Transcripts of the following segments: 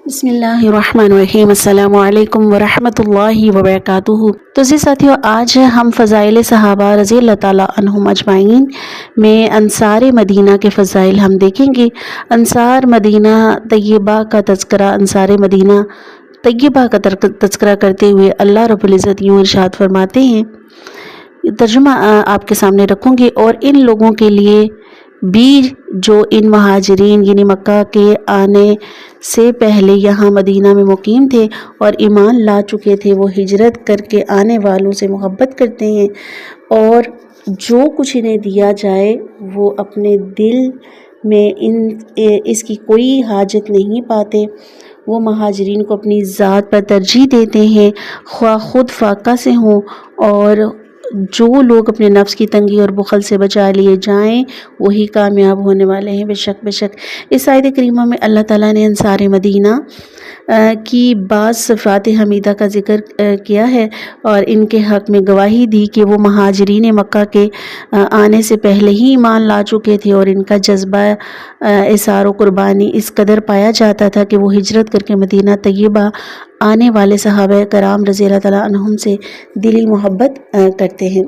بسم اللہ الرحمن الرحیم، السلام علیکم ورحمۃ اللہ وبرکاتہ۔ تو جی ساتھیو، آج ہم فضائل صحابہ رضی اللہ تعالیٰ عنہم اجمعین میں انصار مدینہ کے فضائل ہم دیکھیں گے۔ انصار مدینہ طیبہ کا تذکرہ، انصار مدینہ طیبہ کا تذکرہ کرتے ہوئے اللہ رب العزت یوں ارشاد فرماتے ہیں، ترجمہ آپ کے سامنے رکھوں گی، اور ان لوگوں کے لیے بھی جو ان مہاجرین یعنی مکہ کے آنے سے پہلے یہاں مدینہ میں مقیم تھے اور ایمان لا چکے تھے، وہ ہجرت کر کے آنے والوں سے محبت کرتے ہیں، اور جو کچھ انہیں دیا جائے وہ اپنے دل میں اس کی کوئی حاجت نہیں پاتے۔ وہ مہاجرین کو اپنی ذات پر ترجیح دیتے ہیں، خواہ خود فاقہ سے ہوں، اور جو لوگ اپنے نفس کی تنگی اور بخل سے بچا لیے جائیں وہی کامیاب ہونے والے ہیں۔ بے شک اس آیت کریمہ میں اللہ تعالیٰ نے انصار مدینہ کی بعض صفات حمیدہ کا ذکر کیا ہے اور ان کے حق میں گواہی دی کہ وہ مہاجرین مکہ کے آنے سے پہلے ہی ایمان لا چکے تھے، اور ان کا جذبہ اثار و قربانی اس قدر پایا جاتا تھا کہ وہ ہجرت کر کے مدینہ طیبہ آنے والے صحابہ کرام رضی اللہ تعالیٰ عنہم سے دلی محبت کرتے ہیں۔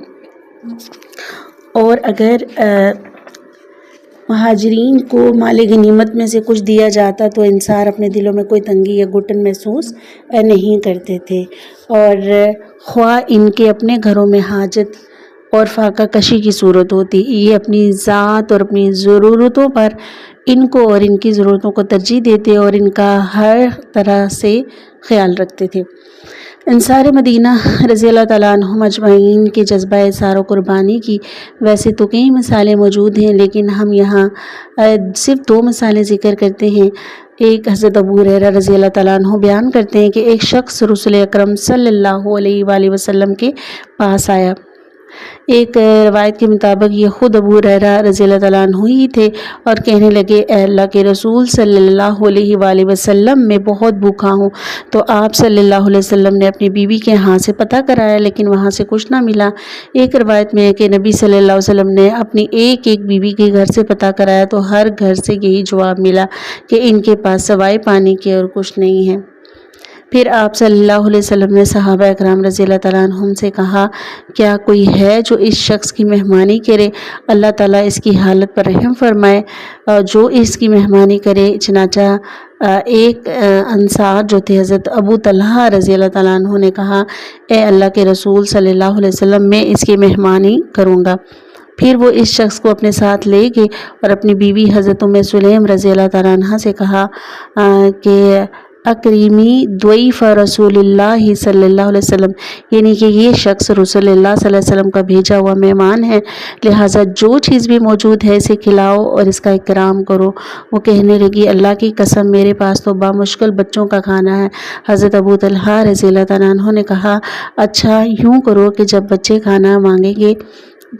اور اگر مہاجرین کو مال غنیمت میں سے کچھ دیا جاتا تو انصار اپنے دلوں میں کوئی تنگی یا گھٹن محسوس نہیں کرتے تھے، اور خواہ ان کے اپنے گھروں میں حاجت اور فاقہ کشی کی صورت ہوتی، یہ اپنی ذات اور اپنی ضرورتوں پر ان کو اور ان کی ضرورتوں کو ترجیح دیتے اور ان کا ہر طرح سے خیال رکھتے تھے۔ انصار مدینہ رضی اللہ تعالیٰ عنہم اجمعین کے جذبہ اثار و قربانی کی ویسے تو کئی مثالیں موجود ہیں، لیکن ہم یہاں صرف 2 مثالیں ذکر کرتے ہیں۔ ایک حضرت ابو ہریرہ رضی اللہ تعالیٰ عنہ بیان کرتے ہیں کہ ایک شخص رسول اکرم صلی اللہ علیہ وآلہ وسلم کے پاس آیا۔ ایک روایت کے مطابق یہ خود ابو ہریرہ رضی اللہ تعالیٰ عنہ ہی تھے، اور کہنے لگے، اے اللہ کے رسول صلی اللہ علیہ وآلہ وسلم، میں بہت بھوکا ہوں۔ تو آپ صلی اللہ علیہ وسلم نے اپنی بیوی کے ہاں سے پتہ کرایا، لیکن وہاں سے کچھ نہ ملا۔ ایک روایت میں ہے کہ نبی صلی اللہ علیہ وسلم نے اپنی ایک بیوی کے گھر سے پتہ کرایا تو ہر گھر سے یہی جواب ملا کہ ان کے پاس سوائے پانی کے اور کچھ نہیں ہے۔ پھر آپ صلی اللہ علیہ وسلم نے صحابہ اکرام رضی اللہ تعالیٰ عنہم سے کہا، کیا کوئی ہے جو اس شخص کی مہمانی کرے؟ اللہ تعالیٰ اس کی حالت پر رحم فرمائے جو اس کی مہمانی کرے۔ چنانچہ ایک انصار جو تھے حضرت ابو طلحہ رضی اللہ تعالیٰ عنہ نے کہا، اے اللہ کے رسول صلی اللہ علیہ وسلم، میں اس کی مہمانی کروں گا۔ پھر وہ اس شخص کو اپنے ساتھ لے گئے اور اپنی بیوی حضرت ام سلیم رضی اللہ تعالیٰ عنہ سے کہا کہ اکریمی ضیف رسول اللہ صلی اللہ علیہ وسلم، یعنی کہ یہ شخص رسول اللہ صلی اللہ علیہ وسلم کا بھیجا ہوا مہمان ہے، لہٰذا جو چیز بھی موجود ہے اسے کھلاؤ اور اس کا اکرام کرو۔ وہ کہنے لگی، اللہ کی قسم، میرے پاس تو بامشکل بچوں کا کھانا ہے۔ حضرت ابو طلحہ رضی اللہ تعالیٰ عنہ نے کہا، اچھا یوں کرو کہ جب بچے کھانا مانگیں گے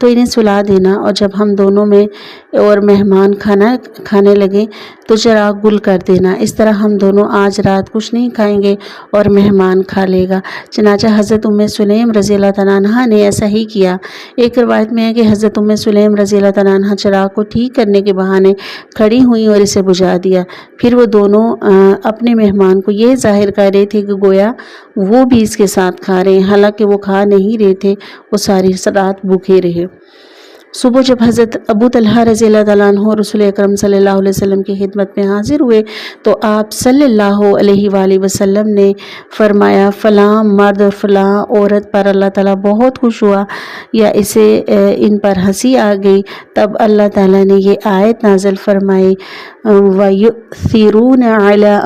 تو انہیں سلا دینا، اور جب ہم دونوں میں اور مہمان کھانا کھانے لگیں تو چراغ گل کر دینا، اس طرح ہم دونوں آج رات کچھ نہیں کھائیں گے اور مہمان کھا لے گا۔ چنانچہ حضرت ام سلیم رضی اللہ تعالیٰ عنہ نے ایسا ہی کیا۔ ایک روایت میں ہے کہ حضرت ام سلیم رضی اللہ تعالیٰ عنہ چراغ کو ٹھیک کرنے کے بہانے کھڑی ہوئیں اور اسے بجھا دیا۔ پھر وہ دونوں اپنے مہمان کو یہ ظاہر کر رہے تھے کہ گویا وہ بھی اس کے ساتھ کھا رہے ہیں، حالانکہ وہ کھا نہیں رہے تھے، وہ ساری رات بھوکے رہے۔ صبح جب حضرت ابو طلحہ رضی اللہ تعالیٰ عنہ رسول اکرم صلی اللہ علیہ وسلم کی خدمت میں حاضر ہوئے تو آپ صلی اللہ علیہ وآلہ وسلم نے فرمایا، فلاں مرد اور فلاں عورت پر اللہ تعالیٰ بہت خوش ہوا، یا اسے ان پر ہنسی آ گئی۔ تب اللہ تعالیٰ نے یہ آیت نازل فرمائی، وَيُؤْثِرُونَ عَلَىٰ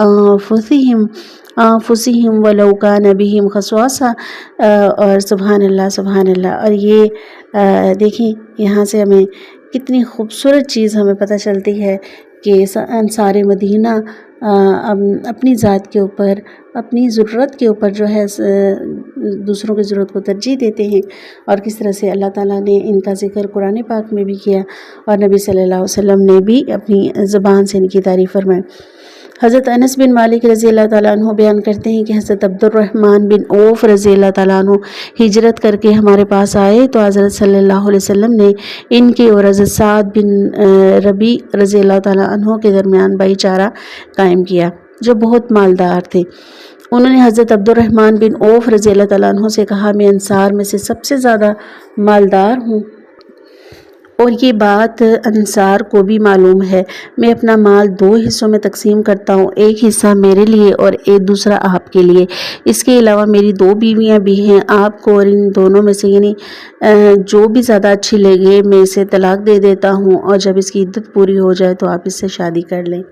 أَنفُسِهِمْ وَلَوْ كَانَ بِهِمْ خَصَاصَةٌ، اور سبحان اللہ۔ اور یہ دیکھیں یہاں سے ہمیں کتنی خوبصورت چیز ہمیں پتہ چلتی ہے کہ انصار مدینہ اپنی ذات کے اوپر، اپنی ضرورت کے اوپر جو ہے دوسروں کی ضرورت کو ترجیح دیتے ہیں، اور کس طرح سے اللہ تعالیٰ نے ان کا ذکر قرآن پاک میں بھی کیا اور نبی صلی اللہ علیہ وسلم نے بھی اپنی زبان سے ان کی تعریف فرمائی۔ حضرت انس بن مالک رضی اللہ تعالیٰ عنہ بیان کرتے ہیں کہ حضرت عبد الرحمن بن عوف رضی اللہ تعالیٰ عنہ ہجرت کر کے ہمارے پاس آئے تو حضرت صلی اللہ علیہ وسلم نے ان کے اور حضرت سعد بن ربیع رضی اللہ تعالیٰ عنہ کے درمیان بھائی چارہ قائم کیا۔ جو بہت مالدار تھے۔ انہوں نے حضرت عبد الرحمن بن عوف رضی اللہ تعالیٰ عنہ سے کہا میں انصار میں سے سب سے زیادہ مالدار ہوں اور یہ بات انصار کو بھی معلوم ہے۔ میں اپنا مال 2 حصوں میں تقسیم کرتا ہوں، ایک حصہ میرے لیے اور ایک دوسرا آپ کے لیے۔ اس کے علاوہ میری 2 بیویاں بھی ہیں، آپ کو اور ان دونوں میں سے یعنی جو بھی زیادہ اچھی لگے میں اسے طلاق دے دیتا ہوں، اور جب اس کی عدت پوری ہو جائے تو آپ اس سے شادی کر لیں۔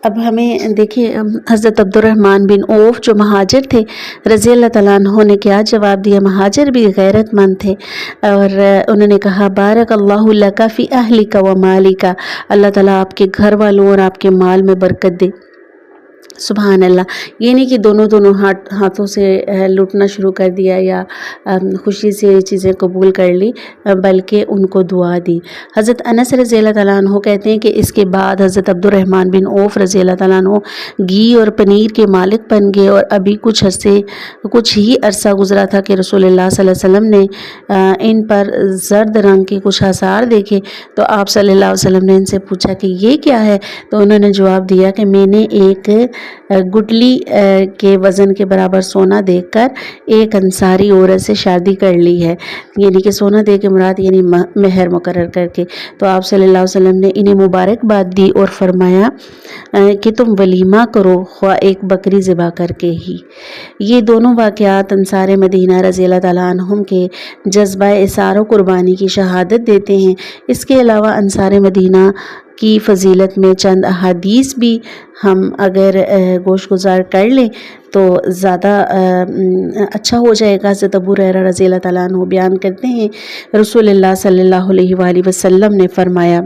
اب ہمیں دیکھیں حضرت عبد الرحمن بن عوف جو مہاجر تھے رضی اللہ تعالیٰ عنہ نے کیا جواب دیا۔ مہاجر بھی غیرت مند تھے اور انہوں نے کہا بارک اللہ لک فی اہلک و مالک، اللہ تعالیٰ آپ کے گھر والوں اور آپ کے مال میں برکت دے۔ سبحان اللہ، یہ نہیں کہ دونوں ہاتھوں سے لوٹنا شروع کر دیا یا خوشی سے چیزیں قبول کر لی، بلکہ ان کو دعا دی۔ حضرت انس رضی اللہ تعالیٰ عنہ کہتے ہیں کہ اس کے بعد حضرت عبد الرحمن بن عوف رضی اللہ تعالیٰ عنہ گھی اور پنیر کے مالک بن گئے، اور ابھی کچھ ہی عرصہ گزرا تھا کہ رسول اللہ صلی اللہ علیہ وسلم نے ان پر زرد رنگ کے کچھ آثار دیکھے، تو آپ صلی اللہ علیہ وسلم نے ان سے پوچھا کہ یہ کیا ہے؟ تو انہوں نے جواب دیا کہ میں نے ایک گٹلی کے وزن کے برابر سونا دیکھ کر ایک انصاری عورت سے شادی کر لی ہے، یعنی کہ سونا دے کے مراد یعنی مہر مقرر کر کے۔ تو آپ صلی اللہ علیہ وسلم نے انہیں مبارکباد دی اور فرمایا کہ تم ولیمہ کرو، خواہ ایک بکری ذبح کر کے ہی۔ یہ دونوں واقعات انصار مدینہ رضی اللہ تعالیٰ عنہم کے جذبہ اثار و قربانی کی شہادت دیتے ہیں۔ اس کے علاوہ انصار مدینہ کی فضیلت میں چند احادیث بھی ہم اگر گوش گزار کر لیں تو زیادہ اچھا ہو جائے گا۔ حضرت ابو ہریرہ رضی اللہ تعالیٰ عنہ بیان کرتے ہیں رسول اللہ صلی اللہ علیہ وآلہ وسلم نے فرمایا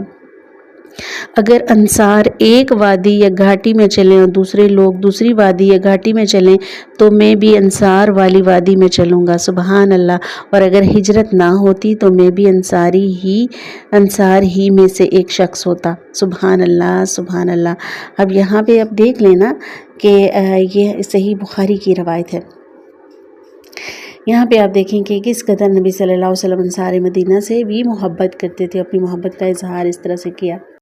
اگر انصار ایک وادی یا گھاٹی میں چلیں اور دوسرے لوگ دوسری وادی یا گھاٹی میں چلیں تو میں بھی انصار والی وادی میں چلوں گا، سبحان اللہ، اور اگر ہجرت نہ ہوتی تو میں بھی انصار ہی میں سے ایک شخص ہوتا، سبحان اللہ سبحان اللہ۔ اب یہاں پہ اب دیکھ لینا کہ یہ صحیح بخاری کی روایت ہے۔ یہاں پہ آپ دیکھیں کہ کس قدر نبی صلی اللہ علیہ وسلم انصار مدینہ سے بھی محبت کرتے تھے، اپنی محبت کا اظہار اس طرح سے کیا۔